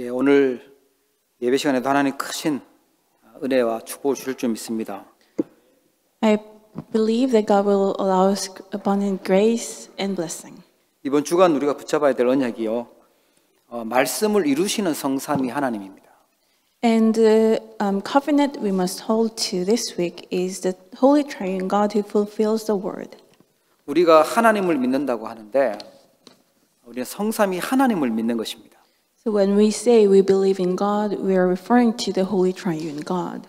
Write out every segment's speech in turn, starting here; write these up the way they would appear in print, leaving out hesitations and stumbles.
예, 오늘 예배 시간에도 하나님 크신 은혜와 축복을 주실 줄 믿습니다. I believe that God will allow us abundant grace and blessing. 이번 주간 우리가 붙잡아야 될 언약이요, 말씀을 이루시는 성삼위 하나님입니다. And the covenant we must hold to this week is the Holy Triune God who fulfills the word. 우리가 하나님을 믿는다고 하는데 우리는 성삼위 하나님을 믿는 것입니다. So when we say we believe in God, we are referring to the Holy Triune God.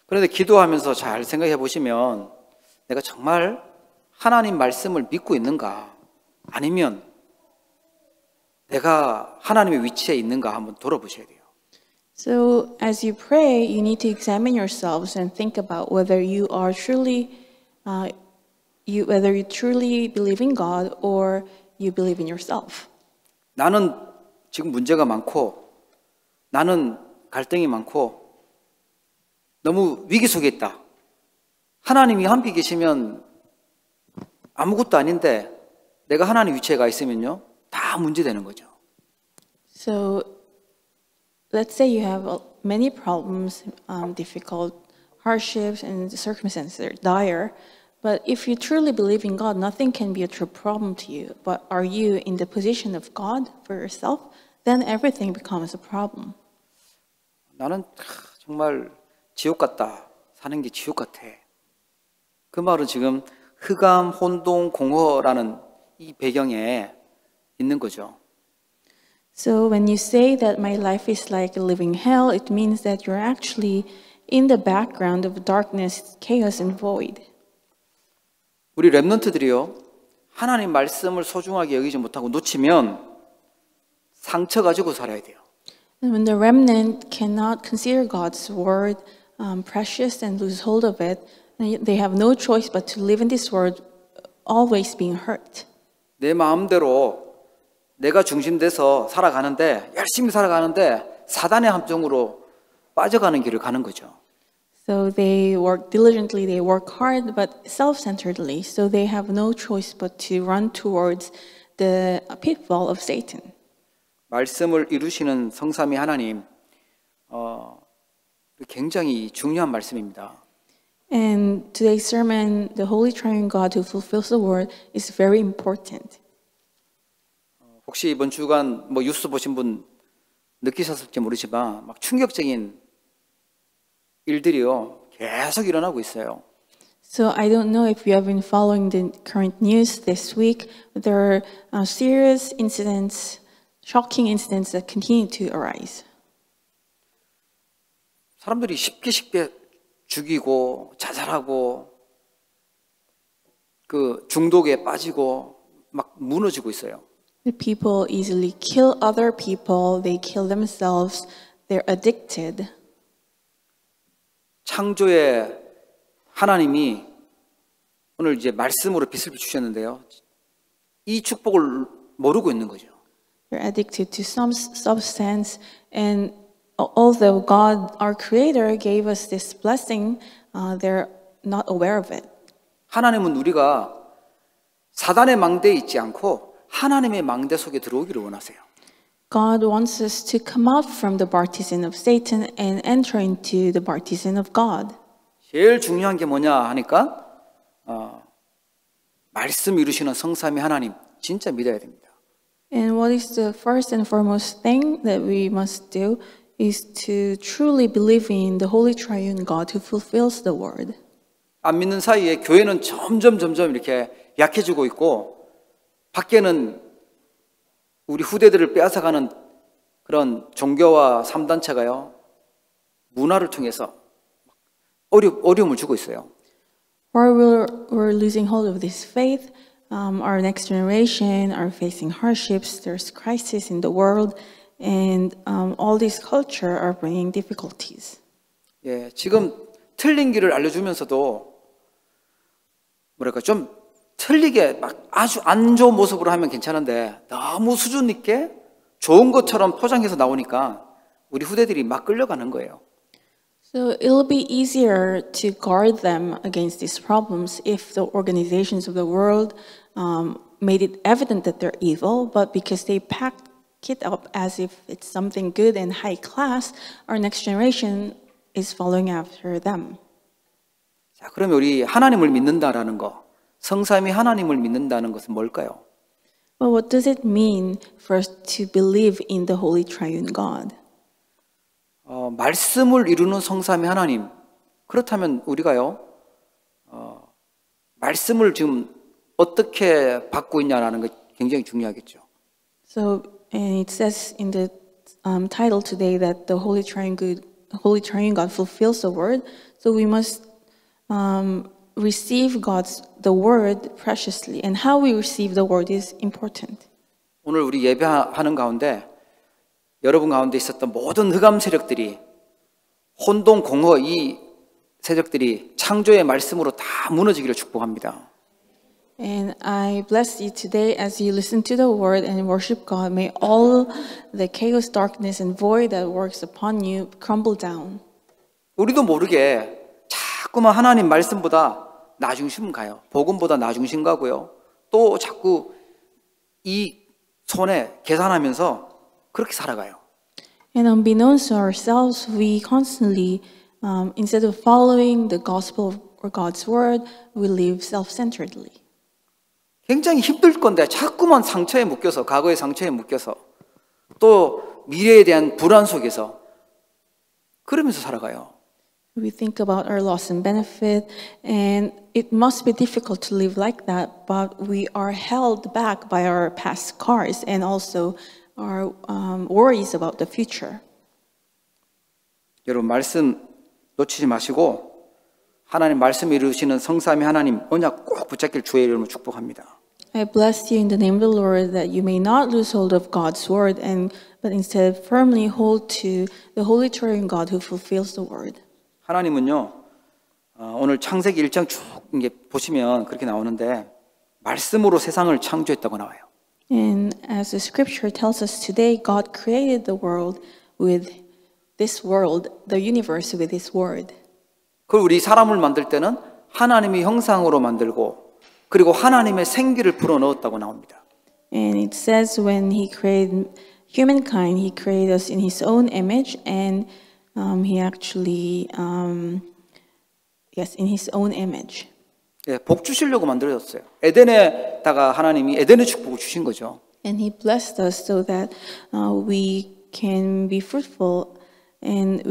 그런데 기도하면서 잘 생각해 보시면 내가 정말 하나님 말씀을 믿고 있는가, 아니면 내가 하나님의 위치에 있는가 한번 돌아보셔야 돼요. So as you pray, you need to examine yourselves and think about whether you are truly, whether you truly believe in God or you believe in yourself. 나는 지금 문제가 많고, 나는 갈등이 많고, 너무 위기 속에 있다. 하나님이 함께 계시면 아무것도 아닌데 내가 하나님 위치에 가 있으면요, 다 문제되는 거죠. So let's say you have many problems, difficult hardships, and the circumstances are dire. But if you truly believe in God, nothing can be a true problem to you. But are you in the position of God for yourself? Then everything becomes a problem. 나는 정말 지옥 같다. 사는 게 지옥 같아. 그 말은 지금 흑암, 혼동, 공허라는 이 배경에 있는 거죠. So when you say that my life is like a living hell, it means that you're actually in the background of darkness, chaos, and void. 우리 렘넌트들이요, 하나님 말씀을 소중하게 여기지 못하고 놓치면 상처 가지고 살아야 돼요. And when the remnant cannot consider God's word precious and lose hold of it, they have no choice but to live in this world, always being hurt. 내 마음대로 내가 중심돼서 살아가는데, 열심히 살아가는데 사단의 함정으로 빠져가는 길을 가는 거죠. So they work diligently, they work hard, but self-centeredly. So they have no choice but to run towards the pitfall of Satan. 말씀을 이루시는 성삼위 하나님, 굉장히 중요한 말씀입니다. And today's sermon, the Holy Triune God who fulfills the word, is very important. 혹시 이번 주간 뉴스 보신 분 느끼셨을지 모르지만 막 충격적인 일들이요, 계속 일어나고 있어요. So I don't know if you have been following the current news this week, but there are serious incidents, shocking incidents that continue to arise. 사람들이 쉽게 죽이고 자살하고 그 중독에 빠지고 막 무너지고 있어요. The people easily kill other people, they kill themselves, they're addicted. 창조의 하나님이 오늘 이제 말씀으로 빛을 비추셨는데요, 이 축복을 모르고 있는 거죠. They're addicted to some substance, and although God, our Creator, gave us this blessing, they're not aware of it. 하나님은 우리가 사단의 망대에 있지 않고 하나님의 망대 속에 들어오기를 원하세요. God wants us to come out from the partisan of Satan and enter into the partisan of God. 제일 중요한 게 뭐냐 하니까 말씀 이루시는 성삼위 하나님 진짜 믿어야 됩니다. And what is the first and foremost thing that we must do is to truly believe in the Holy Triune God who fulfills the word. 안 믿는 사이에 교회는 점점 이렇게 약해지고 있고, 밖에는 우리 후대들을 빼앗아가는 그런 종교와 3단체가요, 문화를 통해서 어려움을 주고 있어요. While we're losing hold of this faith, our next generation are facing hardships, there's crisis in the world, and all this culture are bringing difficulties. 예, 지금 틀린 길을 알려주면서도 좀 틀리게 막 아주 안 좋은 모습으로 하면 괜찮은데 너무 수준 있게 좋은 것처럼 포장해서 나오니까 우리 후대들이 막 끌려가는 거예요. So it'll be easier to guard them against these problems if the organizations of the world made it evident that they're evil, but because they packed it up as if it's something good and high class, our next generation is following after them. 자, 그러면 우리 하나님을 믿는다라는 거, 성삼위 하나님을 믿는다는 것은 뭘까요? Well, what does it mean for us to believe in the Holy Triune God? 말씀을 이루는 성삼위 하나님. 그렇다면 우리가요, 말씀을 지금 어떻게 받고 있냐라는 게 굉장히 중요하겠죠. So, and it says in the title today that the Holy Triune God fulfills the word. So we must receive the word preciously, and how we receive the word is important. 오늘 우리 예배하는 가운데 여러분 가운데 있었던 모든 흑암 세력들이 혼동, 공허 이 세력들이 창조의 말씀으로 다 무너지기를 축복합니다. And I bless you today as you listen to the word and worship God. May all the chaos, darkness, and void that works upon you crumble down. 우리도 모르게 자꾸만 하나님 말씀보다 나중심 가요. 복음보다 나중심 가고요. 또 자꾸 이 손에 계산하면서 그렇게 살아가요. And unbeknownst to ourselves, we constantly, instead of following the gospel or God's word, we live self-centeredly. 굉장히 힘들 건데 자꾸만 상처에 묶여서, 과거의 상처에 묶여서 또 미래에 대한 불안 속에서 그러면서 살아가요. We think about our loss and benefit, and it must be difficult to live like that, but we are held back by our past scars and also our worries about the future. 여러분 말씀 놓치지 마시고 하나님 말씀 이루시는 성삼위 하나님 언약 꼭 붙잡길 주의 이름으로 축복합니다. I bless you in the name of the Lord that you may not lose hold of God's word, but instead firmly hold to the Holy Triune God who fulfills the word. 하나님은요, 오늘 창세기 1장 쭉 이게 보시면 그렇게 나오는데 말씀으로 세상을 창조했다고 나와요. And as the scripture tells us today, God created the world, the universe with His word. 그리고 우리 사람을 만들 때는 하나님의 형상으로 만들고 그리고 하나님의 생기를 불어넣었다고 나옵니다. And it says when He created humankind, He created us in His own image, and He actually, in His own image. 예, 복 주시려고 만들어졌어요. 에덴에다가 하나님이 에덴의 축복을 주신 거죠. And He blessed us so that we can be fruitful, and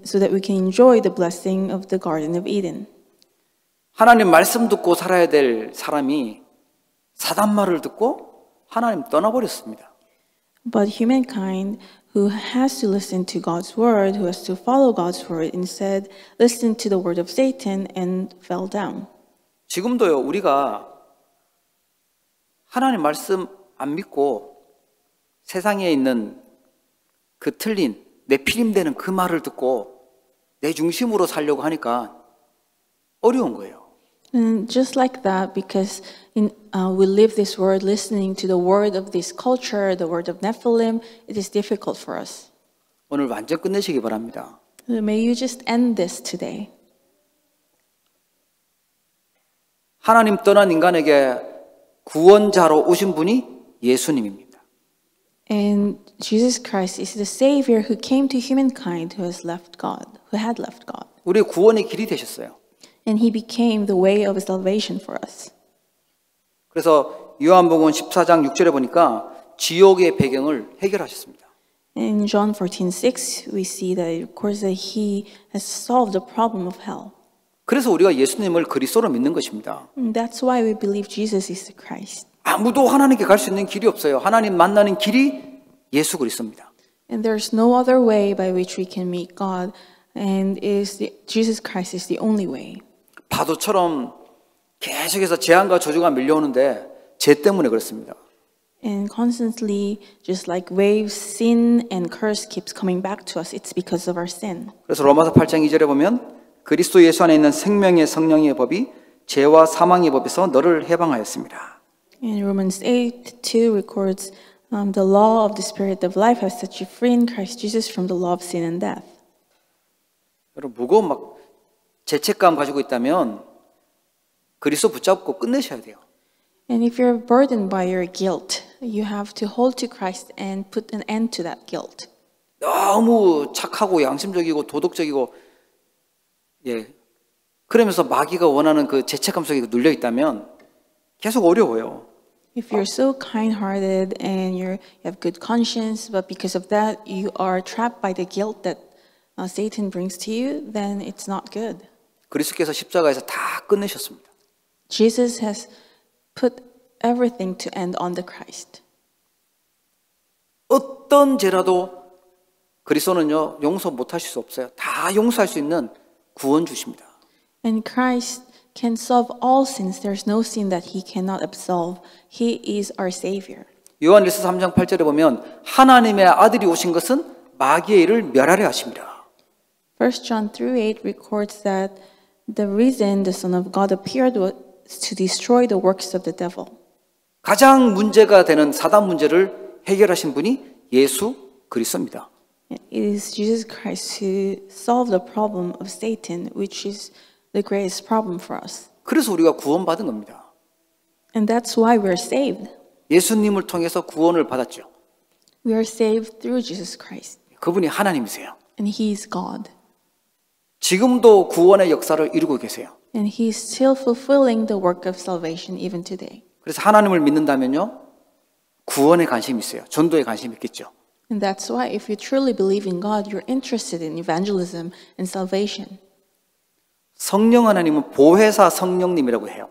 so that we can enjoy the blessing of the Garden of Eden. 하나님 말씀 듣고 살아야 될 사람이 사단 말을 듣고 하나님 떠나버렸습니다. But humankind who has to listen to God's word, who has to follow God's word, instead listened to the word of Satan and fell down. 지금도요, 우리가 하나님 말씀 안 믿고 세상에 있는 그 틀린 내피림되는 그 말을 듣고 내 중심으로 살려고 하니까 어려운 거예요. And just like that, because we live this world listening to the word of this culture, the word of Nephilim, it is difficult for us. 오늘 완전 끝내시기 바랍니다. May you just end this today. 하나님 떠난 인간에게 구원자로 오신 분이 예수님입니다. And Jesus Christ is the Savior who came to humankind who had left God. 우리의 구원의 길이 되셨어요. And He became the way of salvation for us. 그래서 요한복음 14장 6절에 보니까 지옥의 배경을 해결하셨습니다. In John 14:6, we see that it records that He has solved the problem of hell. 그래서 우리가 예수님을 그리스도로 믿는 것입니다. And that's why we believe Jesus is the Christ. 아무도 하나님께 갈 수 있는 길이 없어요. 하나님 만나는 길이 예수 그리스도입니다. And there's no other way by which we can meet God, and Jesus Christ is the only way. 파도처럼 계속해서 재앙과 저주가 밀려오는데 죄 때문에 그렇습니다. And constantly, just like waves, sin and curse keeps coming back to us. It's because of our sin. 그래서 로마서 8장 2절에 보면 그리스도 예수 안에 있는 생명의 성령의 법이 죄와 사망의 법에서 너를 해방하였습니다. And Romans 8:2 records the law of the Spirit of life has set you free in Christ Jesus from the law of sin and death. 여러분 무거운 막 죄책감 가지고 있다면 그리스도 붙잡고 끝내셔야 돼요. And if you're burdened by your guilt you have to hold to Christ and put an end to that guilt. 너무 착하고 양심적이고 도덕적이고 예. 그러면서 마귀가 원하는 그 죄책감 속에 눌려 있다면 계속 어려워요. If you're so kind-hearted and you have good conscience, but because of that you are trapped by the guilt that Satan brings to you, then it's not good. 그리스도께서 십자가에서 다 끝내셨습니다. Jesus has put everything to end on the Christ. 어떤 죄라도 그리스도는요 용서 못하실 수 없어요. 다 용서할 수 있는 구원주십니다. And Christ can solve all sins. There's no sin that he cannot absolve. He is our Savior. 요한일서 3장 8절에 보면 하나님의 아들이 오신 것은 마귀의 일을 멸하려 하십니다. 1 John 3:8 records that the reason the Son of God appeared was to destroy the works of the devil. 가장 문제가 되는 사단 문제를 해결하신 분이 예수 그리스도입니다. It is Jesus Christ who solved the problem of Satan, which is the greatest problem for us. 그래서 우리가 구원받은 겁니다. And that's why we're saved. 예수님을 통해서 구원을 받았죠. We are saved through Jesus Christ. 그분이 하나님이세요. And He is God. 지금도 구원의 역사를 이루고 계세요. And He is still fulfilling the work of salvation even today. 그래서 하나님을 믿는다면요. 구원에 관심이 있어요. 전도에 관심이 있겠죠. And that's why if you truly believe in God, you're interested in evangelism and salvation. 성령 하나님은 보혜사 성령님이라고 해요.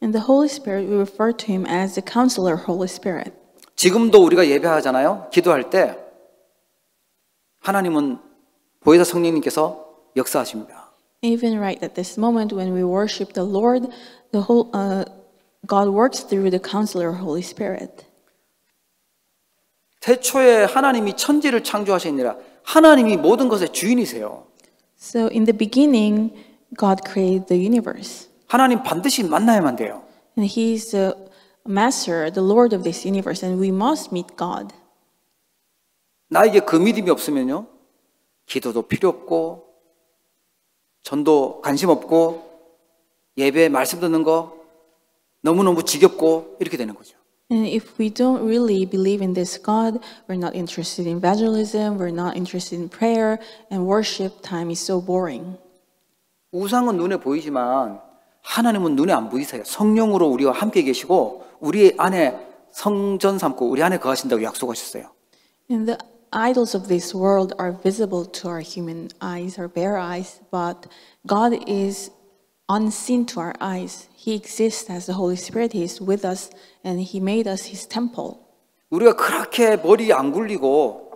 And the Holy Spirit, we refer to Him as the Counselor Holy Spirit. 지금도 우리가 예배하잖아요. 기도할 때 하나님은 보혜사 성령님께서 역사하십니다. Even right at this moment when we worship the Lord, God works through the Counselor Holy Spirit. 태초에 하나님이 천지를 창조하시니라 하나님이 모든 것의 주인이세요. So in the beginning, God created the universe. 하나님 반드시 만나야만 돼요. And He is the Master, the Lord of this universe, and we must meet God. 나에게 그 믿음이 없으면요. 기도도 필요 없고 전도 관심 없고 예배 말씀 듣는 거 너무너무 지겹고 이렇게 되는 거죠. And if we don't really believe in this God, we're not interested in evangelism, we're not interested in prayer, and worship time is so boring. 우상은 눈에 보이지만 하나님은 눈에 안 보이세요. 성령으로 우리와 함께 계시고 우리 안에 성전 삼고 우리 안에 거하신다고 약속하셨어요. And the idols of this world are visible to our human eyes, our bare eyes, but God is unseen to our eyes. He exists as the Holy Spirit. He is with us, and He made us His temple. 우리가 그렇게 머리 안 굴리고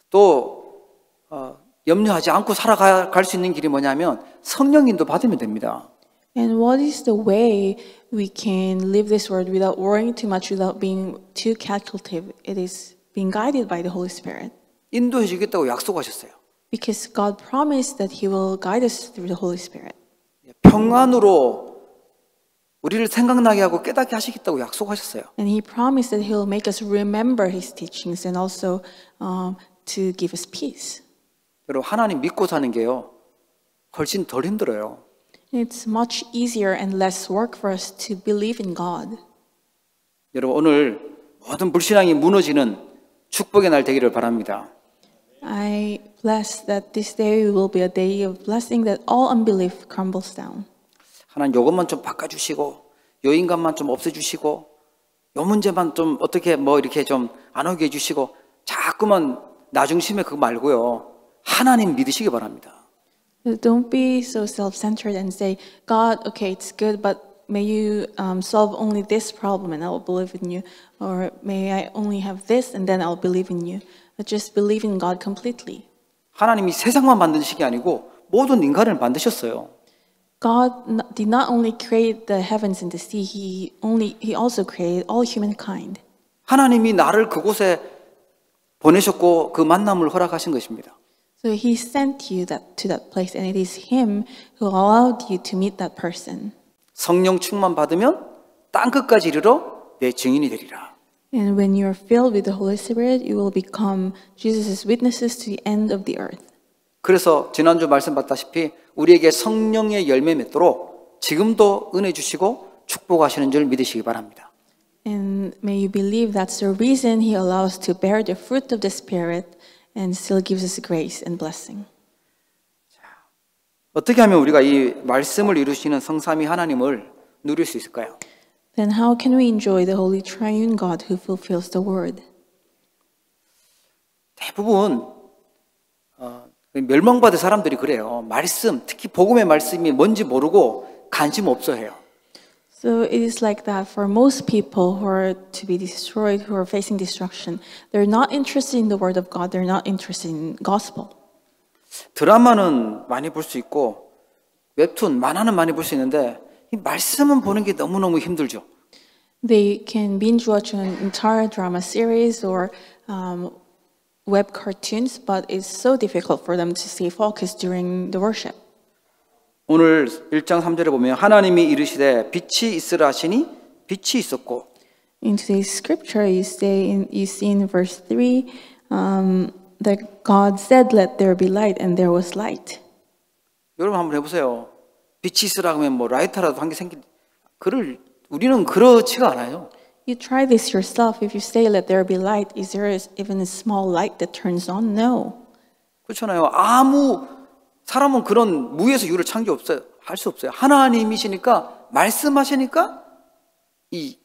또 염려하지 않고 살아갈 수 있는 길이 뭐냐면 성령님도 받으면 됩니다. And what is the way we can live this world without worrying too much, without being too calculative? It is being guided by the Holy Spirit. 인도해 주겠다고 약속하셨어요. Because God promised that He will guide us through the Holy Spirit. 평안으로 우리를 생각나게 하고 깨닫게 하시겠다고 약속하셨어요. And He promised that He will make us remember His teachings and also to give us peace. 여러분 하나님 믿고 사는 게요. 훨씬 덜 힘들어요. It's much easier and less work for us to believe in God. 여러분 오늘 모든 불신앙이 무너지는 축복의 날 되기를 바랍니다. I bless that this day will be a day of blessing, that all unbelief crumbles down. 하나님 요것만 좀 바꿔주시고 요 인간만 좀 없애주시고 요 문제만 좀 어떻게 뭐 이렇게 좀 안 오게 해주시고 자꾸만 나 중심에 그거 말고요. 하나님 믿으시기 바랍니다. Don't be so self-centered and say, God, okay, it's good, but may you solve only this problem and I will believe in you. Or may I only have this and then I'll believe in you. But just believe in God completely. 하나님이 세상만 만드신 게 아니고 모든 인간을 만드셨어요. God did not only create the heavens and the sea, He also created all humankind. 하나님이 나를 그곳에 보내셨고 그 만남을 허락하신 것입니다. So He sent you to that place, and it is Him who allowed you to meet that person. 성령 충만 받으면 땅 끝까지 이르러 내 증인이 되리라. And when you are filled with the Holy Spirit, you will become Jesus' witnesses to the end of the earth. 그래서 지난주 말씀 받다시피 우리에게 성령의 열매 맺도록 지금도 은혜 주시고 축복하시는 줄 믿으시기 바랍니다. And may you believe that's the reason He allows to bear the fruit of the Spirit and still gives us grace and blessing. 어떻게 하면 우리가 이 말씀을 이루시는 성삼위 하나님을 누릴 수 있을까요? Then how can we enjoy the Holy Triune God who fulfills the Word? 대부분 멸망받은 사람들이 그래요. 말씀, 특히 복음의 말씀이 뭔지 모르고 관심 없어 해요. So it is like that for most people who are to be destroyed, who are facing destruction. They're not interested in the Word of God. They're not interested in gospel. 드라마는 많이 볼 수 있고 웹툰, 만화는 많이 볼 수 있는데 이 말씀은 보는 게 너무너무 힘들죠. They can binge watch an entire drama series or web cartoons, but it's so difficult for them to stay focused during the worship. 오늘 1장 3절에 보면 하나님이 이르시되 빛이 있으라 하시니 빛이 있었고 In today's scripture, you see in verse 3 that God said, "Let there be light," and there was light. 여러분 한번 해보세요. 빛이 있으라 하면 뭐 라이터라도 한 개 생긴 우리는 그렇지가 않아요. You try this yourself. If you say, "Let there be light," is there even a small light that turns on? No. 그렇잖아요. 사람은 그런 무에서 유를 할 수 없어요. 하나님이시니까 말씀하시니까 이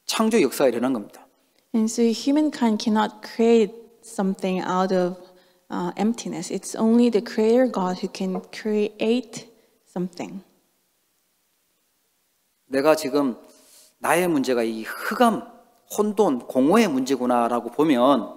창조 역사가 일어난 겁니다. And so humankind cannot create something out of emptiness. It's only the Creator God who can create something. 내가 지금 나의 문제가 이 흑암, 혼돈, 공허의 문제구나라고 보면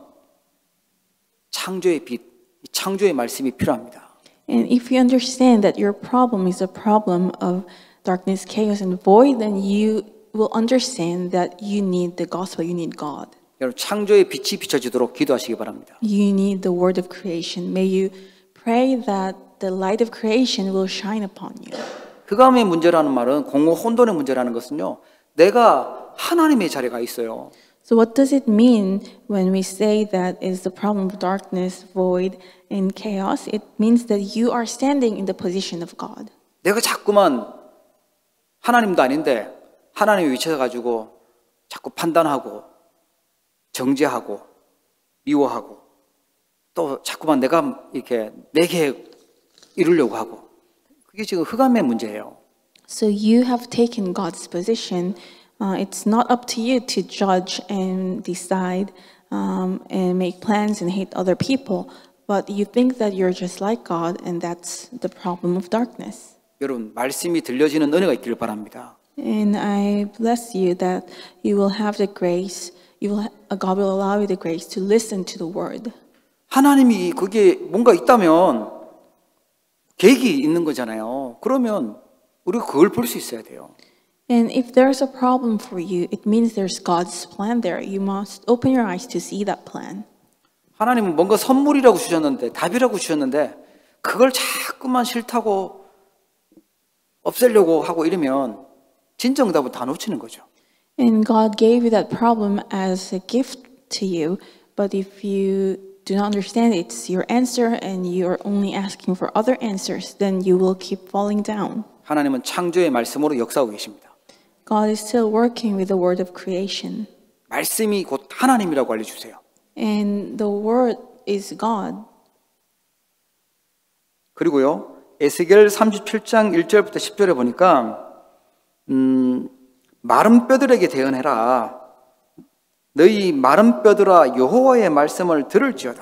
창조의 빛, 창조의 말씀이 필요합니다. And if you understand that your problem is a problem of darkness, chaos, and void, then you will understand that you need the gospel, you need God. 여러분 창조의 빛이 비춰지도록 기도하시기 바랍니다. You need the word of creation. May you pray that the light of creation will shine upon you. 흑암의 문제라는 말은 공허 혼돈의 문제라는 것은요. 내가 하나님의 자리가 있어요. So what does it mean when we say that is the problem of darkness, void, and chaos? It means that you are standing in the position of God. 내가 자꾸만 하나님도 아닌데 하나님의 위치에 가지고 자꾸 판단하고 정죄하고 미워하고 또 자꾸만 내가 이렇게 내 계획 이루려고 하고 그게 지금 흑암의 문제예요. So you have taken God's position. It's not up to you to judge and decide and make plans and hate other people, but you think that you're just like God, and that's the problem of darkness. 여러분 말씀이 들려지는 은혜가 있기를 바랍니다. And I bless you that you will have the grace. God will allow you the grace to listen to the word. 하나님이 그게 뭔가 있다면 계획이 있는 거잖아요. 그러면 우리가 그걸 볼 수 있어야 돼요. And if there's a problem for you, it means there's God's plan there. You must open your eyes to see that plan. 하나님은 뭔가 선물이라고 주셨는데 답이라고 주셨는데 그걸 자꾸만 싫다고 없애려고 하고 이러면 진정답을 다 놓치는 거죠. And God gave you that problem as a gift to you, but if you do not understand it's your answer and you're only asking for other answers, then you will keep falling down. 하나님은 창조의 말씀으로 역사하고 계십니다. God is still working with the word of creation. 말씀이 곧 하나님이라고 알려주세요. And the word is God. 그리고요. 에스겔 37장 1절부터 10절에 보니까 마른 뼈들에게 대언해라. 너희 마른 뼈들아 여호와의 말씀을 들을지어다.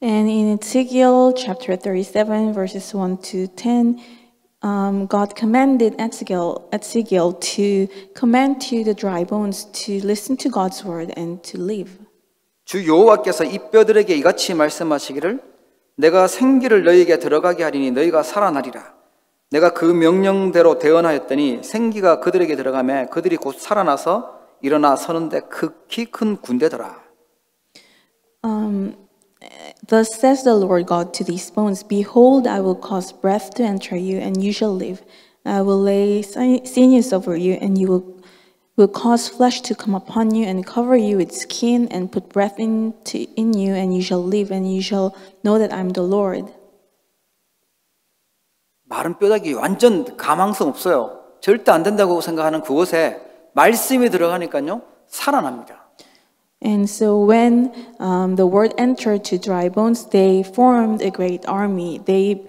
And in Ezekiel chapter 37 verses 1 to 10, God commanded Ezekiel to command to the dry bones to listen to God's word and to live. 주 여호와께서 이 뼈들에게 이같이 말씀하시기를 내가 생기를 너희에게 들어가게 하리니 너희가 살아나리라. 내가 그 명령대로 대언하였더니 생기가 그들에게 들어가매 그들이 곧 살아나서 일어나 서는데 극히 큰 군대더라. Thus says the Lord God to these bones, Behold, I will cause breath to enter you, and you shall live. I will lay sinews over you, and you will cause flesh to come upon you, and cover you with skin, and put breath in you, and you shall live, and you shall know that I am the Lord. 마른 뼈다귀 완전 가망성 없어요. 절대 안 된다고 생각하는 그곳에 말씀이 들어가니까요 살아납니다. And so when the word entered to dry bones, they formed a great army. They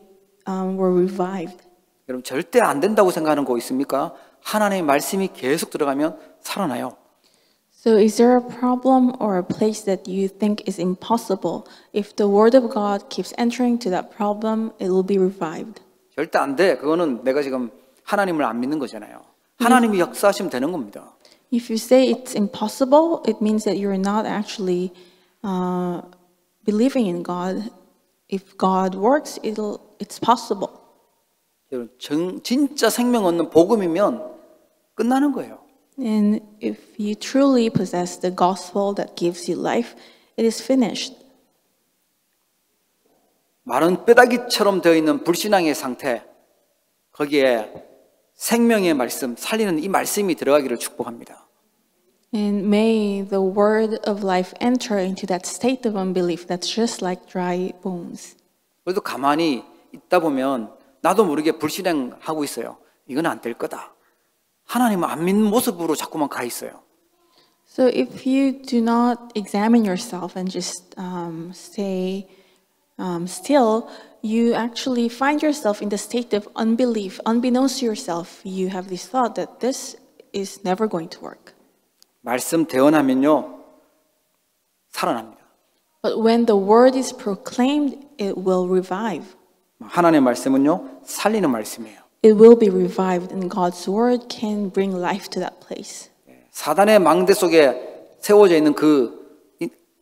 were revived. 여러분 절대 안 된다고 생각하는 거 있습니까? 하나님의 말씀이 계속 들어가면 살아나요. So is there a problem or a place that you think is impossible? If the word of God keeps entering to that problem, it will be revived. 절대 안 돼. 그거는 내가 지금 하나님을 안 믿는 거잖아요. 하나님이 역사하시면 되는 겁니다. If you say it's impossible, it means that you're not actually believing in God. If God works, it's possible. 여러분 진짜 생명 얻는 복음이면 끝나는 거예요. And if you truly possess the gospel that gives you life, it is finished. 마른 뼈다귀처럼 되어 있는 불신앙의 상태, 거기에 생명의 말씀, 살리는 이 말씀이 들어가기를 축복합니다. And may the word of life enter into that state of unbelief that's just like dry bones. 그래도 가만히 있다 보면 나도 모르게 불신앙하고 있어요. 이건 안 될 거다. 하나님을 안 믿는 모습으로 자꾸만 가 있어요. So if you do not examine yourself and just stay still, you actually find yourself in the state of unbelief. Unbeknownst to yourself, you have this thought that this is never going to work. 말씀 대언하면요 살아납니다. But when the word is proclaimed, it will revive. 하나님의 말씀은요 살리는 말씀이에요. It will be revived, and God's word can bring life to that place. 사단의 망대 속에 세워져 있는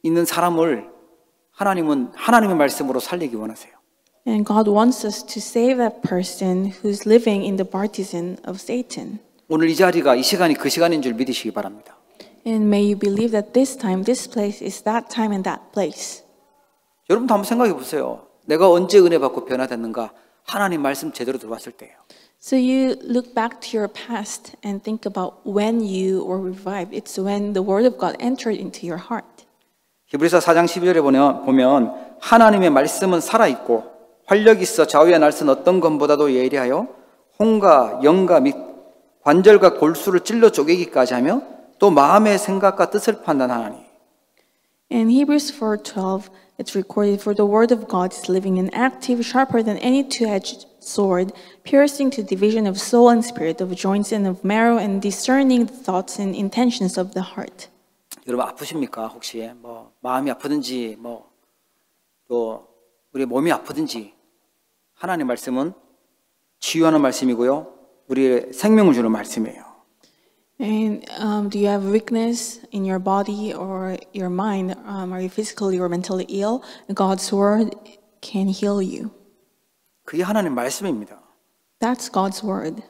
있는 사람을 하나님은 하나님의 말씀으로 살리기 원하세요. And God wants us to save that person who's living in the partisan of Satan. 오늘 이 자리가 이 시간이 그 시간인 줄 믿으시기 바랍니다. And may you believe that this time, this place is that time and that place. 여러분도 한번 생각해 보세요. 내가 언제 은혜 받고 변화됐는가? 하나님 말씀 제대로 들어왔을 때예요. So you look back to your past and think about when you were revived. It's when the word of God entered into your heart. 히브리서 4장 12절에 보면 하나님의 말씀은 살아있고 활력이 있어 좌우의 날선 어떤 것보다도 예리하여 혼과 영과 및 관절과 골수를 찔러 쪼개기까지 하며 또 마음의 생각과 뜻을 판단하나니. In Hebrews 4:12, it's recorded, "For the word of God is living and active, sharper than any two-edged sword, piercing to division of soul and spirit, of joints and of marrow, and discerning the thoughts and intentions of the heart." 여러분 아프십니까? 혹시 마음이 아프든지 또 우리 몸이 아프든지 하나님의 말씀은 치유하는 말씀이고요. 우리의 생명을 주는 말씀이에요. And do you have weakness in your body or your mind? Are you physically or mentally ill? God's word can heal you. 그게 하나님의 말씀입니다. That's God's word.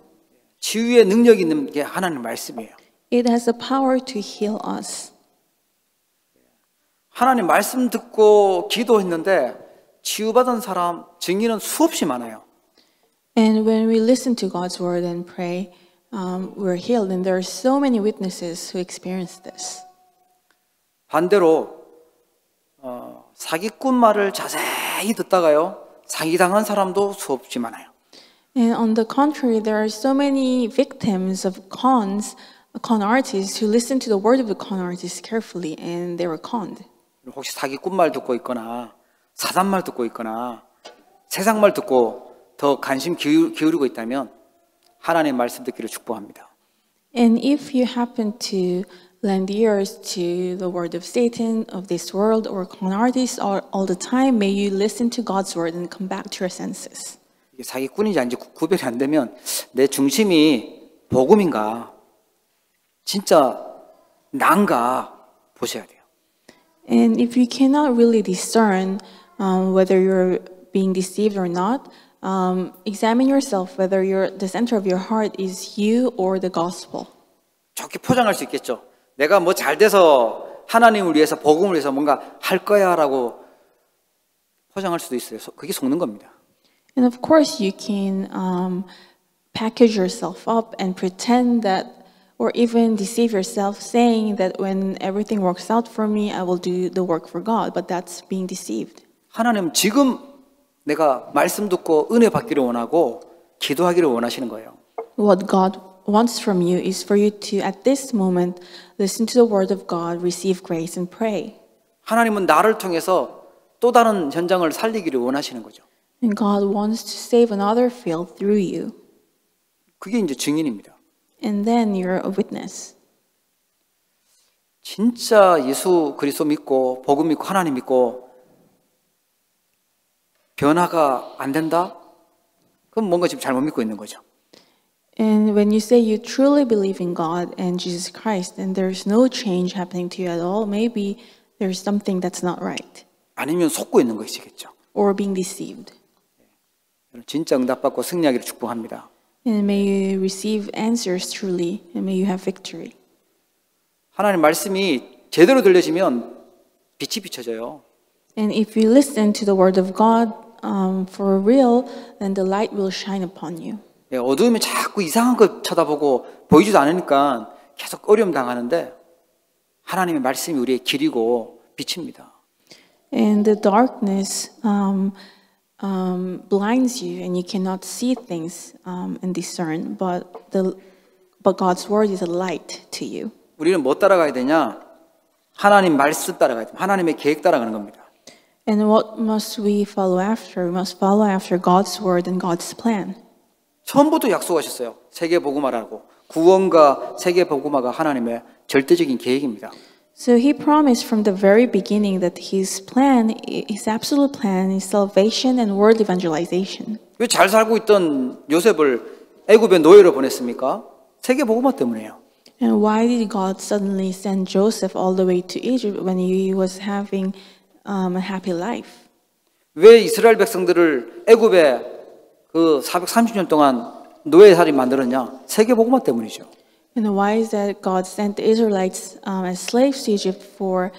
치유의 능력이 있는 게 하나님의 말씀이에요. It has the power to heal us. 하나님 말씀 듣고 기도했는데 치유받은 사람 증인은 수없이 많아요. And when we listen to God's word and pray, we're healed. And there are so many witnesses who experience this. 반대로 사기꾼 말을 자세히 듣다가요 사기당한 사람도 수없이 많아요. And on the contrary, there are so many victims of con artists who listen to the word of the con artists carefully, and they were conned. 혹시 사기꾼 말 듣고 있거나 사단 말 듣고 있거나 세상 말 듣고 더 관심 기울이고 있다면 하나님의 말씀 듣기를 축복합니다. And if you happen to lend ears to the word of Satan, of this world, or con artists all the time, may you listen to God's word and come back to your senses. 이게 사기꾼인지 아닌지 구별이 안 되면 내 중심이 복음인가 진짜 난가 보셔야 돼요. And if you cannot really discern whether you're being deceived or not, examine yourself whether the center of your heart is you or the gospel. 좋게 포장할 수 있겠죠. 내가 뭐 잘 돼서 하나님을 위해서 복음을 위해서 뭔가 할 거야라고 포장할 수도 있어요. 그게 속는 겁니다. And of course you can package yourself up and pretend that, or even deceive yourself saying that when everything works out for me, I will do the work for God. But that's being deceived. 하나님 지금 내가 말씀 듣고 은혜 받기를 원하고 기도하기를 원하시는 거예요. What God wants from you is for you to, at this moment, listen to the word of God, receive grace, and pray. 하나님은 나를 통해서 또 다른 현장을 살리기를 원하시는 거죠. And God wants to save another field through you. 그게 이제 증인입니다. And then you're a witness. 진짜 예수 그리스도 믿고 복음 믿고 하나님 믿고 변화가 안 된다? 그럼 뭔가 지금 잘못 믿고 있는 거죠. And when you say you truly believe in God and Jesus Christ and there's no change happening to you at all, maybe there's something that's not right. 아니면 속고 있는 것이겠죠. Or being deceived. 진짜 응답받고 승리하기를 축복합니다. And may you receive answers truly, and may you have victory. 하나님 말씀이 제대로 들려지면 빛이 비춰져요. And if you listen to the word of God for real, then the light will shine upon you. 어두우면 자꾸 이상한 거 쳐다보고 보이지도 않으니까 계속 어려움 당하는데 하나님의 말씀이 우리의 길이고 빛입니다. And the darkness blinds you, and you cannot see things and discern. But God's word is a light to you. 우리는 뭐 따라가야 되냐? 하나님 말씀 따라가야 됩니다. 하나님의 계획 따라가는 겁니다. And what must we follow after? We must follow after God's word and God's plan. 처음부터 약속하셨어요. 세계 복음화라고. 구원과 세계 복음화가 하나님의 절대적인 계획입니다. So he promised from the very beginning that his plan, his absolute plan, is salvation and world evangelization. 왜 잘 살고 있던 요셉을 애굽의 노예로 보냈습니까? 세계 복음화 때문에요. And why did God suddenly send Joseph all the way to Egypt when he was having a happy life? 왜 이스라엘 백성들을 애굽에 그 430년 동안 노예살이 만들었냐? 세계 복음화 때문이죠. And why is that God sent the Israelites as slaves to Egypt for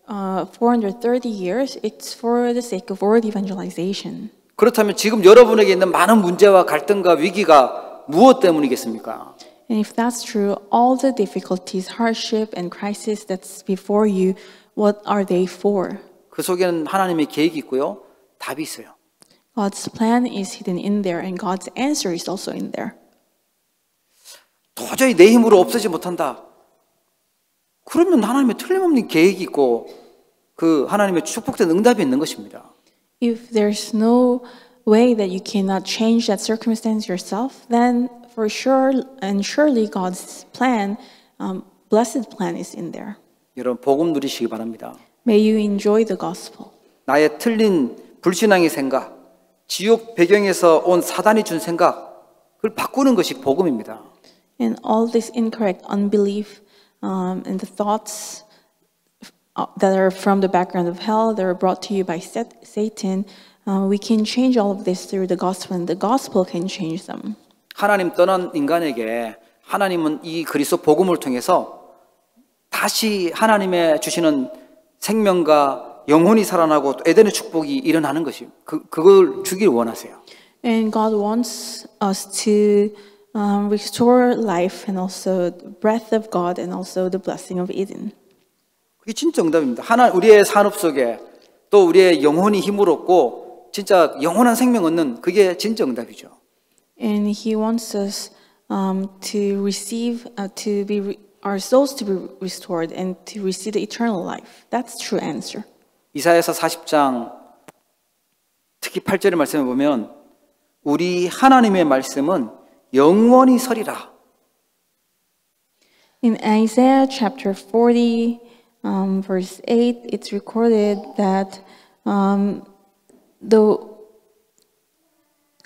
430 years? It's for the sake of world evangelization. 그렇다면 지금 여러분에게 있는 많은 문제와 갈등과 위기가 무엇 때문이겠습니까? And if that's true, all the difficulties, hardship, and crisis that's before you, what are they for? 그 속에는 하나님의 계획이 있고요. 답이 있어요. God's plan is hidden in there, and God's answer is also in there. 도저히 내 힘으로 없애지 못한다. 그러면 하나님의 틀림없는 계획이 있고 그 하나님의 축복된 응답이 있는 것입니다. If there's no way that you cannot change that circumstance yourself, then for sure and surely God's plan, blessed plan is in there. 여러분 복음 누리시기 바랍니다. May you enjoy the gospel. 나의 틀린 불신앙의 생각, 지옥 배경에서 온 사단이 준 생각, 그걸 바꾸는 것이 복음입니다. And all this incorrect unbelief and the thoughts that are from the background of hell, that are brought to you by Satan, we can change all of this through the gospel, and the gospel can change them. 하나님 떠난 인간에게 하나님은 이 그리스도 복음을 통해서 다시 하나님의 주시는 생명과 영혼이 살아나고 또 에덴의 축복이 일어나는 것이 그걸 주길 원하세요. And God wants us to restore life and also the breath of God and also the blessing of Eden. 그게 진짜 응답입니다. 우리의 산업 속에 또 우리의 영혼이 힘을 얻고 진짜 영원한 생명 얻는 그게 진짜 응답이죠. And He wants us to receive, our souls to be restored and to receive the eternal life. That's true answer. 이사야서 40장 특히 8절의 말씀을 보면 우리 하나님의 말씀은 영원히 서리라. In Isaiah chapter 40, verse 8, it's recorded that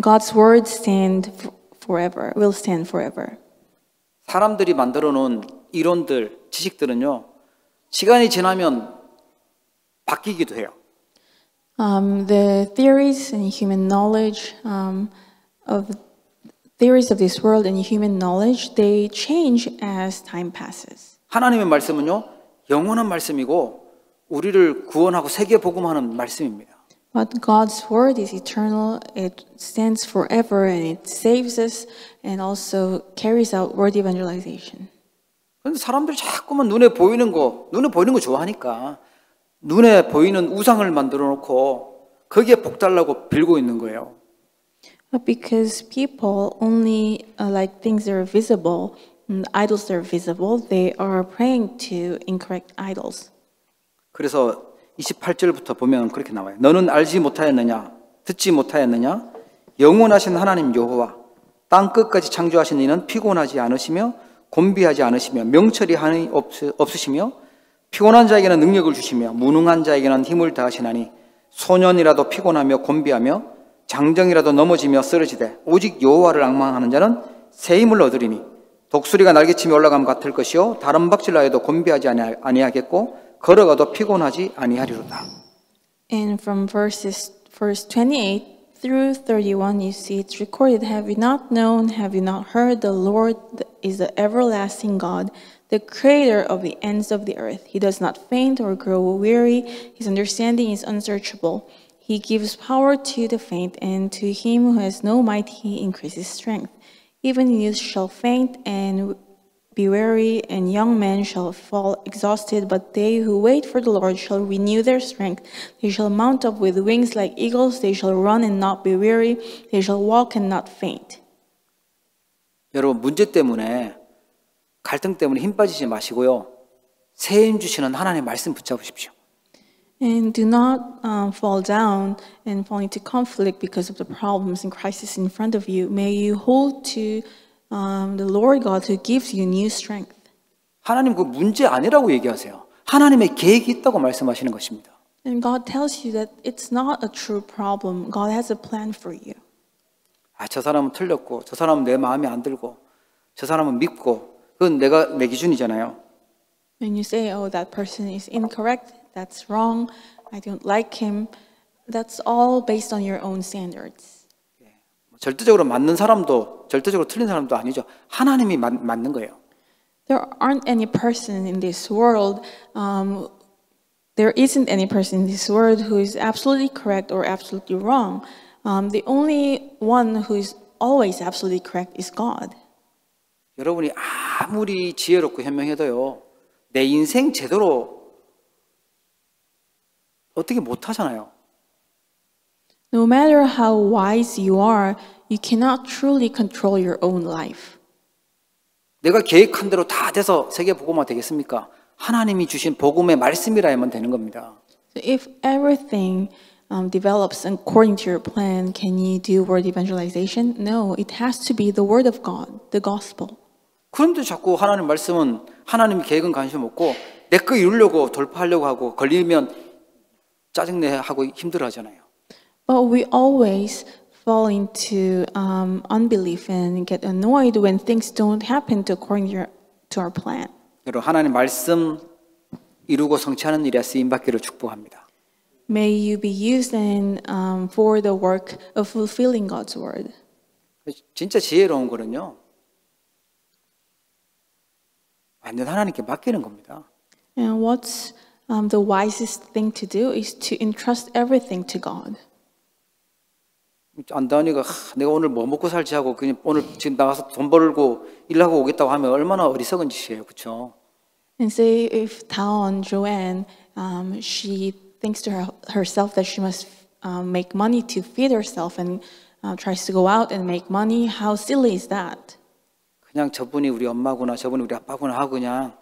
God's word will stand forever. 사람들이 만들어 놓은 이론들, 지식들은요. 시간이 지나면 바뀌기도 해요. The theories and human knowledge of this world and human knowledge, they change as time passes. 하나님의 말씀은요. 영원한 말씀이고 우리를 구원하고 세계 복음하는 말씀입니다. But God's word is eternal. It stands forever and it saves us and also carries out word evangelization. 그런데 사람들이 자꾸만 눈에 보이는 거 좋아하니까 눈에 보이는 우상을 만들어 놓고 거기에 복 달라고 빌고 있는 거예요. But because people only like things that are visible, and idols that are visible, they are praying to incorrect idols. 그래서 28절부터 보면 그렇게 나와요. 너는 알지 못하였느냐? 듣지 못하였느냐? 영원하신 하나님 여호와 땅 끝까지 창조하신 이는 피곤하지 않으시며 곤비하지 않으시며 명철이 한이 없으시며 피곤한 자에게는 능력을 주시며 무능한 자에게는 힘을 다하시나니 소년이라도 피곤하며 곤비하며 장정이라도 넘어지며 쓰러지되 오직 여호와를 앙망하는 자는 새 힘을 얻으리니 독수리가 날개치며 올라감 같을 것이요 다른 박질하여도 곤비하지 아니하겠고 걸어가도 피곤하지 아니하리로다. And from verse 28 through 31, you see it's recorded, have you not known, have you not heard, the Lord is the everlasting God, the creator of the ends of the earth. He does not faint or grow weary. His understanding is unsearchable. He gives power to the faint, and to him who has no might he increases strength. Even youth shall faint and be weary, and young men shall fall exhausted, but they who wait for the Lord shall renew their strength. They shall mount up with wings like eagles. They shall run and not be weary. They shall walk and not faint. 여러분 문제 때문에 갈등 때문에 힘 빠지지 마시고요. 새 힘 주시는 하나님의 말씀 붙잡으십시오. And do not fall down and fall into conflict because of the problems and crisis in front of you. May you hold to the Lord God who gives you new strength. 하나님 그 문제 아니라고 얘기하세요. 하나님의 계획이 있다고 말씀하시는 것입니다. And God tells you that it's not a true problem. God has a plan for you. 아, 저 사람은 틀렸고, 저 사람은 내 마음에 안 들고, 저 사람은 믿고, 그건 내 기준이잖아요. When you say, oh, that person is incorrect, that's wrong, I don't like him, that's all based on your own standards. 절대적으로 맞는 사람도, 절대적으로 틀린 사람도 아니죠. 하나님이 맞는 거예요. There aren't any person in this world, there isn't any person in this world who is absolutely correct or absolutely wrong. The only one who is always absolutely correct is God. 여러분이 아무리 지혜롭고 현명해도요, 내 인생 제대로 어떻게 못하잖아요. No matter how wise you are, you cannot truly control your own life. 내가 계획한 대로 다 돼서 세계 복음화 되겠습니까? 하나님이 주신 복음의 말씀이라야만 되는 겁니다. So if everything develops according to your plan, can you do word evangelization? No, it has to be the word of God, the gospel. 그런데 자꾸 하나님 말씀은 하나님 계획은 관심 없고 내 거 이루려고 돌파하려고 하고 걸리면 짜증내 하고 힘들어하잖아요. But we always fall into unbelief and get annoyed when things don't happen according to our plan. 여러분 하나님 말씀 이루고 성취하는 일에 쓰임 받기를 축복합니다. May you be used for the work of fulfilling God's word. 진짜 지혜로운 거는요. 완전 하나님께 맡기는 겁니다. And what's the wisest thing to do is to entrust everything to God. 안다니가 내가 오늘 뭐 먹고 살지 하고 그냥 오늘 지금 나가서 돈 벌고 일하고 오겠다고 하면 얼마나 어리석은 짓이에요, 그렇죠? And say if Taon Joanne, she thinks to herself that she must make money to feed herself and tries to go out and make money, how silly is that? 그냥 저분이 우리 엄마구나, 저분이 우리 아빠구나 하고 그냥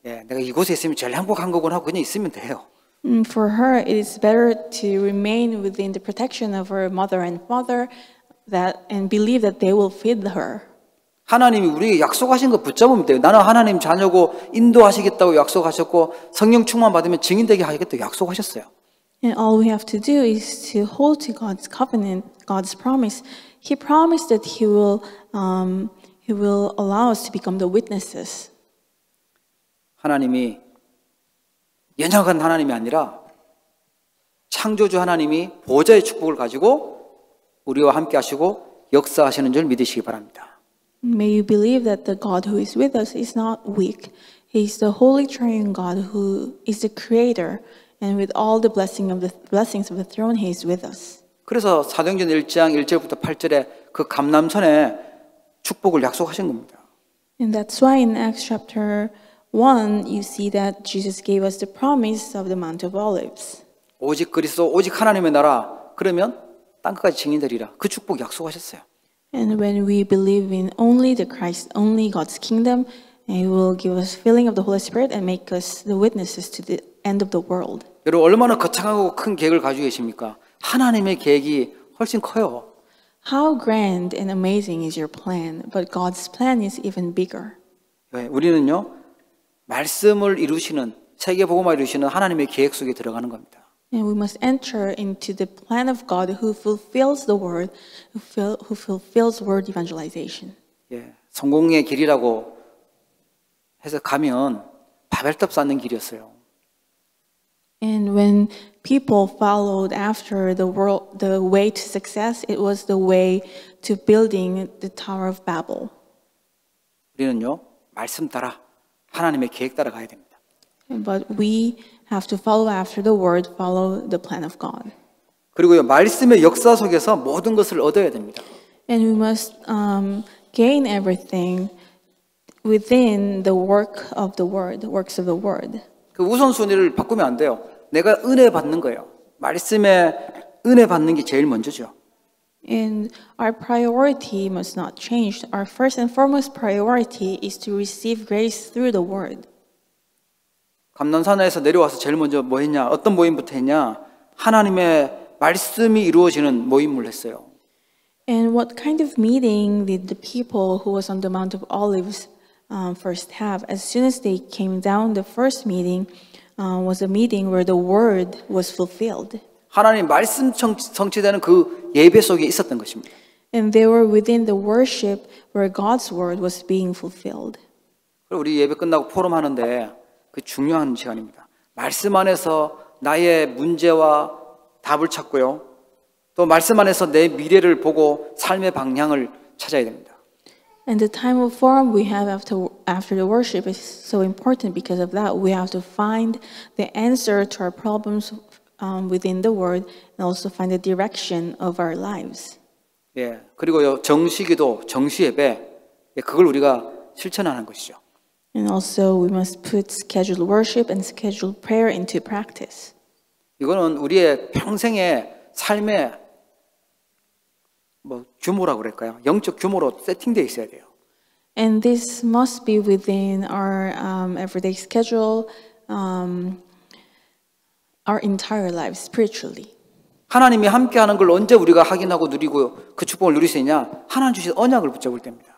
내가 이곳에 있으면 제일 행복한 거구나 하고 그냥 있으면 돼요. For her, it is better to remain within the protection of her mother and father and believe that they will feed her. 하나님이 우리에게 약속하신 거 붙잡으면 돼요. 나는 하나님 자녀고 인도하시겠다고 약속하셨고 성령 충만 받으면 증인되게 하겠다고 약속하셨어요. And all we have to do is to hold to God's covenant, God's promise. He promised that He will allow us to become the witnesses. 하나님이 연약한 하나님이 아니라 창조주 하나님이 보좌의 축복을 가지고 우리와 함께 하시고 역사하시는 줄 믿으시기 바랍니다. May you believe that the God who is with us is not weak. He is the Holy Triune God who is the Creator, and with all the blessings of the throne, He is with us. 그래서 사도행전 1장 1절부터 8절에 그 감람선에 축복을 약속하신 겁니다. And that's why in Acts chapter 1, you see that Jesus gave us the promise of the Mount of Olives. 오직 그리스도, 오직 하나님의 나라. 그러면 땅끝까지 증인되리라. 그 축복 약속하셨어요. And when we believe in only the Christ, only God's kingdom, He will give us filling of the Holy Spirit and make us the witnesses to the end of the world. 여러분 얼마나 거창하고 큰 계획을 가지고 계십니까? 하나님의 계획이 훨씬 커요. How grand and amazing is your plan, but God's plan is even bigger. 네, 우리는요 말씀을 이루시는 세계복음화 이루시는 하나님의 계획 속에 들어가는 겁니다. And we must enter into the plan of God who fulfills the word, who fulfills word evangelization. 예, 성공의 길이라고 해서 가면 바벨탑 쌓는 길이었어요. And when people followed after the way to success, it was the way to building the Tower of Babel. 우리는요 말씀 따라 하나님의 계획 따라 가야 됩니다. But we have to follow after the word, follow the plan of God. 그리고요 말씀의 역사 속에서 모든 것을 얻어야 됩니다. And we must gain everything within the work of the word, the works of the word. 그 우선순위를 바꾸면 안 돼요. 내가 은혜 받는 거예요. 말씀에 은혜 받는 게 제일 먼저죠. And our priority must not change. Our first and foremost priority is to receive grace through the word. 감난산에서 내려와서 제일 먼저 뭐 했냐? 어떤 모임부터 했냐? 하나님의 말씀이 이루어지는 모임을 했어요. And what kind of meeting did the people who was on the Mount of Olives first have? As soon as they came down, the first meeting was a meeting where the word was fulfilled. 하나님 말씀 성취되는 그 예배 속에 있었던 것입니다. And they were within the worship where God's word was being fulfilled. 그리고 우리 예배 끝나고 포럼 하는데 그 중요한 시간입니다. 말씀 안에서 나의 문제와 답을 찾고요. 또 말씀 안에서 내 미래를 보고 삶의 방향을 찾아야 됩니다. And the time of forum we have after the worship is so important because of that. We have to find the answer to our problems within the word and also find the direction of our lives. 예, 그리고요 정시기도, 정시예배, 예, 그걸 우리가 실천하는 것이죠. And also we must put scheduled worship and scheduled prayer into practice. 이거는 우리의 평생의 삶의 뭐 규모라고 그럴까요? 영적 규모로 세팅되어 있어야 돼요. And this must be within our everyday schedule, our entire life spiritually. 하나님이 함께하는 걸 언제 우리가 확인하고 누리고 그 축복을 누릴 수 있냐? 하나님 주신 언약을 붙잡을 때입니다.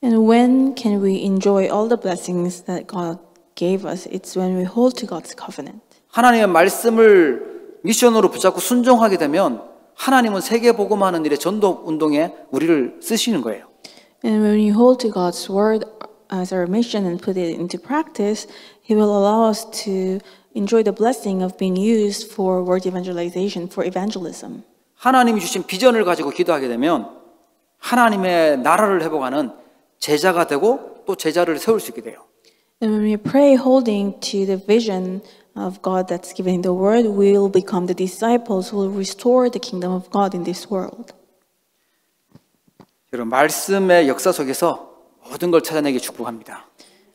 And when can we enjoy all the blessings that God gave us? It's when we hold to God's covenant. 하나님의 말씀을 미션으로 붙잡고 순종하게 되면 하나님은 세계 복음하는 일의 전도 운동에 우리를 쓰시는 거예요. And when we hold to God's word as our mission and put it into practice, He will allow us to enjoy the blessing of being used for word evangelization, for evangelism. 하나님이 주신 비전을 가지고 기도하게 되면 하나님의 나라를 회복하는 제자가 되고 또 제자를 세울 수 있게 돼요. And when we pray holding to the vision of God that's given in the word, we will become the disciples who will restore the kingdom of God in this world. 여러분 말씀의 역사 속에서 모든 걸 찾아내기 축복합니다.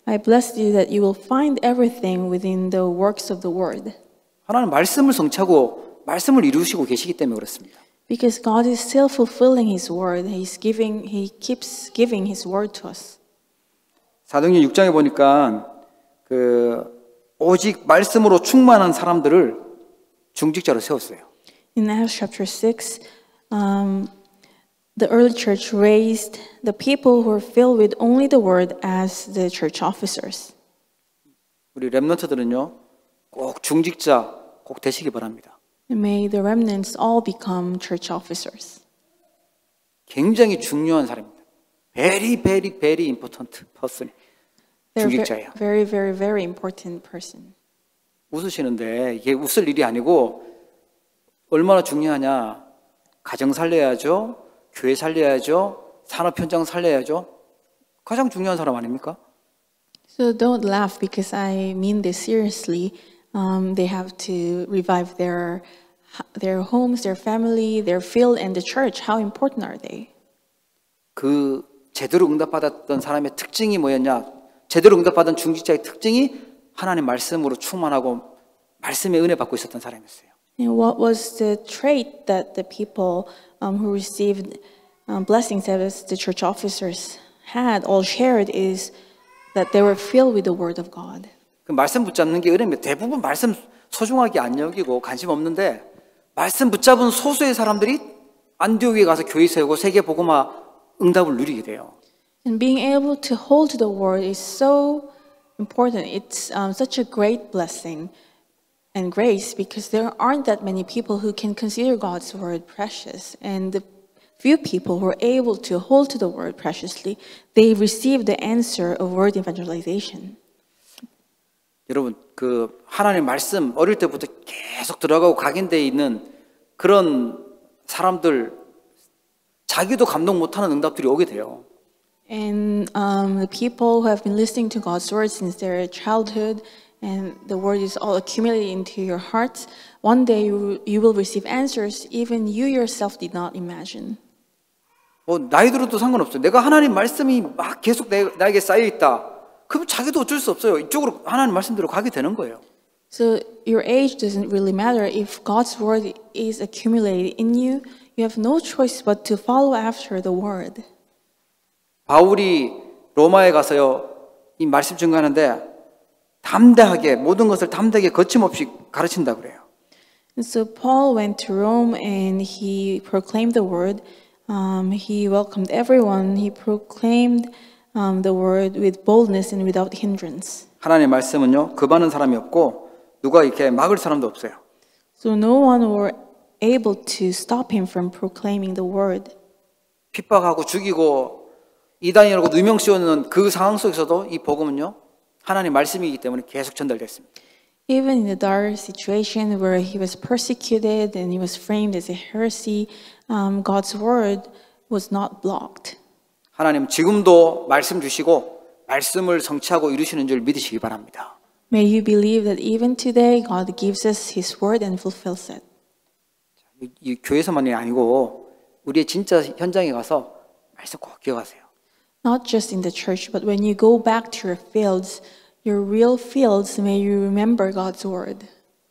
I bless you that you will find everything within the works of the word. 하나님 말씀을 성취하고 말씀을 이루시고 계시기 때문에 그렇습니다. Because God is still fulfilling His word. He keeps giving His word to us. 사도행전 6장에 보니까 오직 말씀으로 충만한 사람들을 중직자로 세웠어요. In Acts chapter 6, the early church raised the people who were filled with only the word as the church officers. 우리 렘넌트들은요, 꼭 중직자 꼭 되시기 바랍니다. May the remnants all become church officers. 굉장히 중요한 사람입니다. very important person. They're 중직자예요. very important person. 웃으시는데 이게 웃을 일이 아니고 얼마나 중요하냐. 가정 살려야죠. 교회 살려야죠. 산업 현장 살려야죠. 가장 중요한 사람 아닙니까? So don't laugh because I mean this seriously. They have to revive their homes, their family, their field, and the church. How important are they? 그 제대로 응답받았던 사람의 특징이 뭐였냐? 제대로 응답받은 중직자의 특징이 하나님 말씀으로 충만하고 말씀의 은혜 받고 있었던 사람이었어요. And what was the trait that the people who received blessings as the church officers had all shared is that they were filled with the word of God. 그 말씀 붙잡는 게 어려운 게 대부분 말씀 소중하게 안 여기고 관심 없는데 말씀 붙잡은 소수의 사람들이 안디옥에 가서 교회 세우고 세계 복음화 응답을 누리게 돼요. And being able to hold to the word is so important. It's such a great blessing and grace because there aren't that many people who can consider God's word precious. And the few people who are able to hold to the word preciously, they receive the answer of word evangelization. 여러분, 그 하나님 말씀 어릴 때부터 계속 들어가고 각인되어 있는 그런 사람들 자기도 감동 못하는 응답들이 오게 돼요. And the people who have been listening to God's word since their childhood, and the word is all accumulated into your hearts, one day you will receive answers even you yourself did not imagine. 나이 들어도 상관없어요. 내가 하나님 말씀이 막 계속 나에게 쌓여 있다. 그럼 자기도 어쩔 수 없어요. 이쪽으로 하나님 말씀대로 가게 되는 거예요. So your age doesn't really matter. If God's word is accumulated in you, you have no choice but to follow after the word. 바울이 로마에 가서요, 이 말씀 증거하는데 담대하게 모든 것을 담대하게 거침없이 가르친다 그래요. And so Paul went to Rome and he proclaimed the word. He welcomed everyone. He proclaimed the word with boldness and without hindrance. 하나님의 말씀은요, 급하는 사람이 없고 누가 이렇게 막을 사람도 없어요. So no one were able to stop him from proclaiming the word. 핍박하고 죽이고 이단이라고 누명 씌우는 그 상황 속에서도 이 복음은요, 하나님 말씀이기 때문에 계속 전달됐습니다. Even in the dire situation where he was persecuted and he was framed as a heresy, God's word was not blocked. 하나님 지금도 말씀 주시고 말씀을 성취하고 이루시는 줄 믿으시기 바랍니다. May you believe that even today God gives us His word and fulfills it. 이 교회에서만이 아니고 우리의 진짜 현장에 가서 말씀 꼭 기억하세요. Not just in the church, but when you go back to your fields, your real fields, may you remember God's word.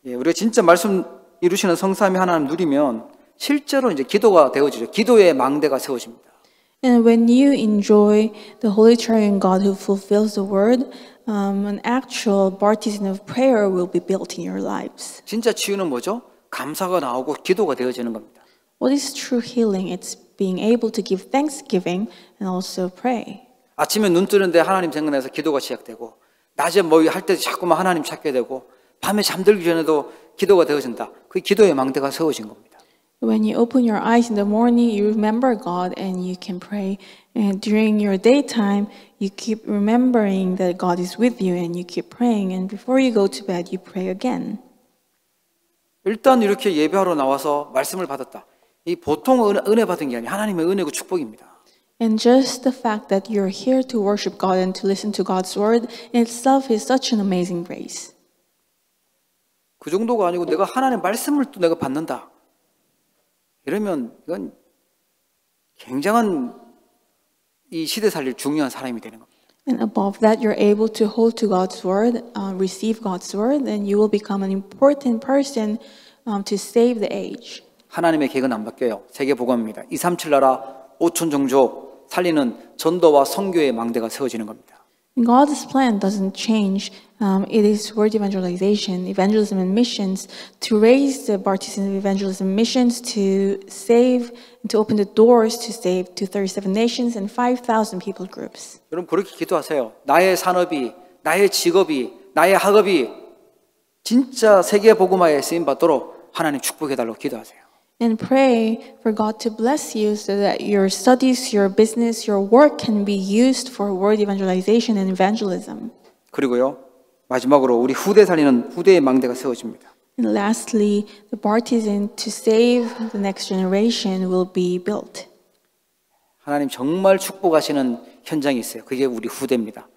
예, 우리가 진짜 말씀 이루시는 성삼위 하나님 누리면 실제로 이제 기도가 되어지죠. 기도의 망대가 세워집니다. And when you enjoy the Holy Triune God who fulfills the word, an actual partisan of prayer will be built in your lives. 진짜 치유는 뭐죠? 감사가 나오고 기도가 되어지는 겁니다. What is true healing? It's being able to give thanksgiving and also pray. 아침에 눈 뜨는데 하나님 생각나서 기도가 시작되고 낮에 뭐 할 때 자꾸만 하나님 찾게 되고 밤에 잠들기 전에도 기도가 되어진다. 그 기도의 망대가 세워진 겁니다. When you open your eyes in the morning, you remember God and you can pray. And during your daytime, you keep remembering that God is with you and you keep praying. And before you go to bed, you pray again. 일단 이렇게 예배하러 나와서 말씀을 받았다. 이 보통 은혜 받은 게 아니라 하나님의 은혜고 축복입니다. And just the fact that you're here to worship God and to listen to God's word in itself is such an amazing grace. 그 정도가 아니고 내가 하나님의 말씀을 또 내가 받는다. 이러면 이건 굉장한 이 시대 살릴 중요한 사람이 되는 겁니다. And above that, you're able to hold to God's word, receive God's word, and you will become an important person to save the age. 하나님의 계획은 안 바뀌어요. 세계 복음입니다. 237 나라 5천 종족 살리는 전도와 선교의 망대가 세워지는 겁니다. God's plan doesn't change. It is word evangelization, evangelism and missions to raise the partisans of evangelism missions to save and to open the doors to save to 37 nations and 5,000 people groups. 여러분 그렇게 기도하세요. 나의 산업이, 나의 직업이, 나의 학업이 진짜 세계 복음화에 쓰임 받도록 하나님 축복해 달라고 기도하세요. And pray for God to bless you so that your studies, your business, your work can be used for word evangelization and evangelism. 그리고요. 마지막으로 우리 후대 살리는 후대의 망대가 세워집니다. And lastly, the partisan to save the next generation will be built. 하나님 정말 축복하시는 현장이 있어요. 그게 우리 후대입니다.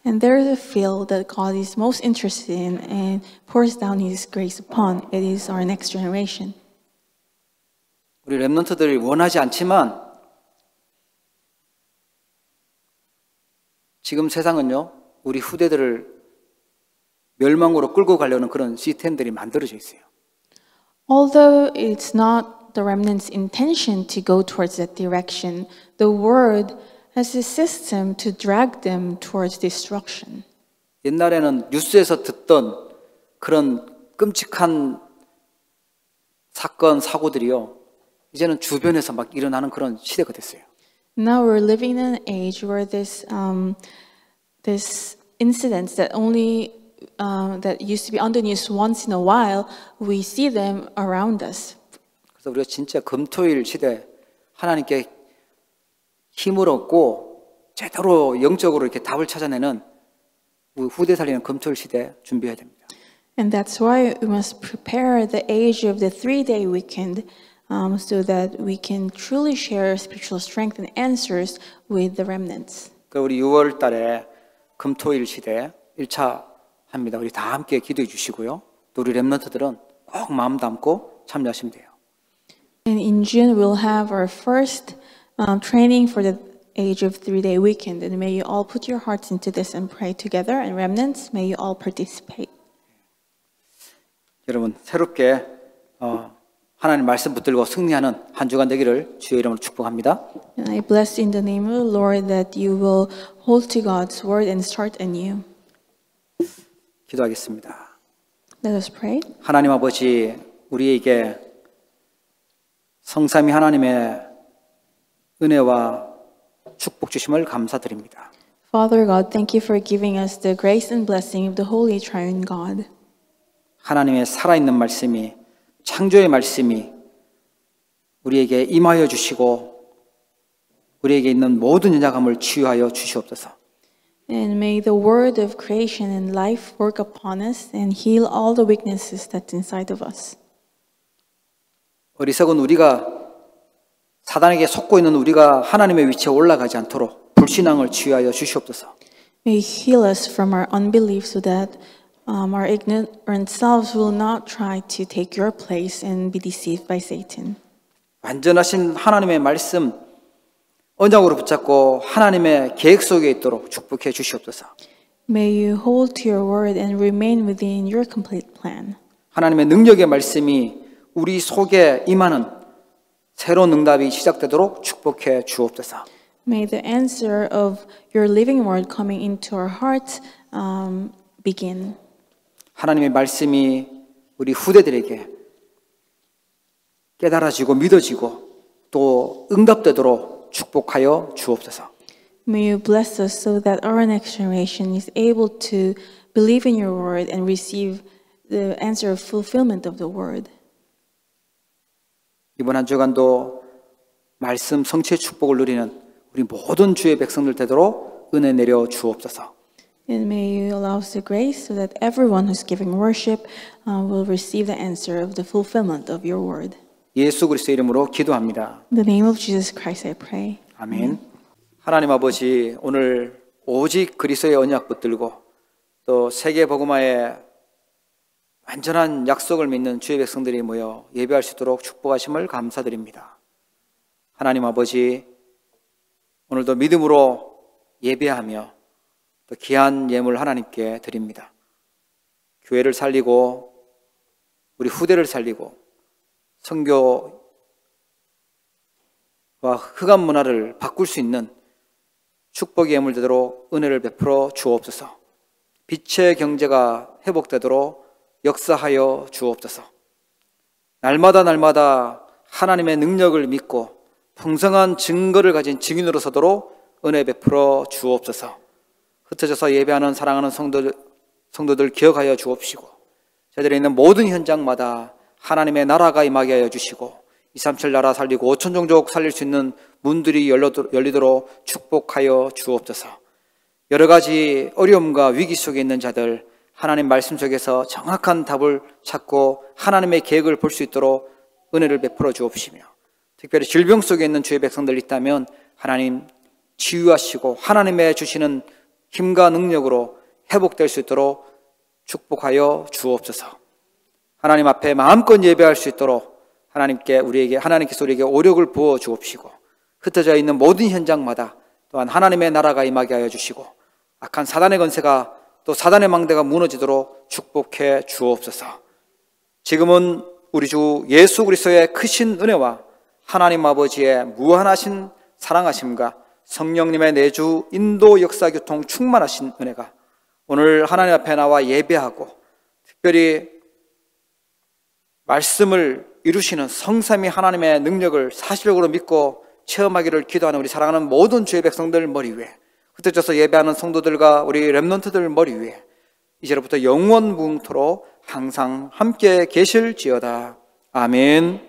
And there is a field that God is most interested in and pours down His grace upon. It is our next generation. 우리 렘넌트들이 원하지 않지만 지금 세상은요. 우리 후대들을 멸망으로 끌고 가려는 그런 시스템들이 만들어져 있어요. Although it's not the remnant's intention to go towards that direction, the word has a system to drag them towards destruction. 옛날에는 뉴스에서 듣던 그런 끔찍한 사건, 사고들이요. 이제는 주변에서 막 일어나는 그런 시대가 됐어요. Now we're living in an age where this incidents that that used to be on the news once in a while, we see them around us. 그래서 우리가 진짜 금토일 시대 하나님께 힘을 얻고 제대로 영적으로 이렇게 답을 찾아내는 우리 후대 살리는 금토일 시대 준비해야 됩니다. And that's why we must prepare the age of the 3-day weekend so that we can truly share spiritual strength and answers with the remnants. 그 우리 6월 달에 금토일 시대 1차 합니다. 우리 다 함께 기도해 주시고요. 또 우리 렘넌트들은 꼭 마음 담고 참여하시면 돼요. And in June we'll have our first training for the age of 3-day weekend. And may you all put your hearts into this and pray together. And remnants, may you all participate. 여러분 새롭게 하나님 말씀 붙들고 승리하는 한 주간 되기를 주의 이름으로 축복합니다. And I bless in the name of the Lord that you will hold to God's word and start anew. 기도하겠습니다. Let us pray. 하나님 아버지, 우리에게 성삼위 하나님의 은혜와 축복 주심을 감사드립니다. Father God, thank you for giving us the grace and blessing of the Holy Triune God. 하나님의 살아있는 말씀이, 창조의 말씀이 우리에게 임하여 주시고 우리에게 있는 모든 연약함을 치유하여 주시옵소서. And may the word of creation and life work upon us and heal all the weaknesses that's inside of us. 어리석은 우리가 사단에게 속고 있는 우리가 하나님의 위치에 올라가지 않도록 불신앙을 치유하여 주시옵소서. May you heal us from our unbelief so that our ignorant selves will not try to take your place and be deceived by Satan. 완전하신 하나님의 말씀 언약으로 붙잡고 하나님의 계획 속에 있도록 축복해 주시옵소서. May you hold to your word and remain within your complete plan. 하나님의 능력의 말씀이 우리 속에 임하는 새로운 응답이 시작되도록 축복해 주옵소서. May the answer of your living word coming into our hearts begin. 하나님의 말씀이 우리 후대들에게 깨달아지고 믿어지고 또 응답되도록 축복하여 주옵소서. May you bless us so that our next generation is able to believe in your word and receive the answer of fulfillment of the word. 이번 한 주간도 말씀 성취의 축복을 누리는 우리 모든 주의 백성들 되도록 은혜 내려 주옵소서. And may you allow us the grace so that everyone who's giving worship will receive the answer of the fulfillment of your word. 예수 그리스도의 이름으로 기도합니다. In the name of Jesus Christ I pray. 아멘. 하나님 아버지, 오늘 오직 그리스도의 언약 붙들고 또 세계 복음화의 완전한 약속을 믿는 주의 백성들이 모여 예배할 수 있도록 축복하심을 감사드립니다. 하나님 아버지, 오늘도 믿음으로 예배하며 또 귀한 예물 하나님께 드립니다. 교회를 살리고 우리 후대를 살리고 선교와 흑암 문화를 바꿀 수 있는 축복의 예물 되도록 은혜를 베풀어 주옵소서. 빛의 경제가 회복되도록 역사하여 주옵소서. 날마다 하나님의 능력을 믿고 풍성한 증거를 가진 증인으로 서도록 은혜 베풀어 주옵소서. 흩어져서 예배하는 사랑하는 성도들 기억하여 주옵시고 저희들이 있는 모든 현장마다 하나님의 나라가 임하게 하여 주시고 237 나라 살리고 5천 종족 살릴 수 있는 문들이 열리도록 축복하여 주옵소서. 여러 가지 어려움과 위기 속에 있는 자들 하나님 말씀 속에서 정확한 답을 찾고 하나님의 계획을 볼 수 있도록 은혜를 베풀어 주옵시며 특별히 질병 속에 있는 주의 백성들 있다면 하나님 치유하시고 하나님의 주시는 힘과 능력으로 회복될 수 있도록 축복하여 주옵소서. 하나님 앞에 마음껏 예배할 수 있도록 하나님께서 우리에게 오력을 부어 주옵시고 흩어져 있는 모든 현장마다 또한 하나님의 나라가 임하게 하여 주시고 악한 사단의 권세가 또 사단의 망대가 무너지도록 축복해 주옵소서. 지금은 우리 주 예수 그리스도의 크신 은혜와 하나님 아버지의 무한하신 사랑하심과 성령님의 내주 인도 역사 교통 충만하신 은혜가 오늘 하나님 앞에 나와 예배하고 특별히 말씀을 이루시는 성삼위 하나님의 능력을 사실적으로 믿고 체험하기를 기도하는 우리 사랑하는 모든 주의 백성들 머리 위에, 흩어져서 예배하는 성도들과 우리 렘넌트들 머리 위에 이제로부터 영원무궁토록 항상 함께 계실지어다. 아멘.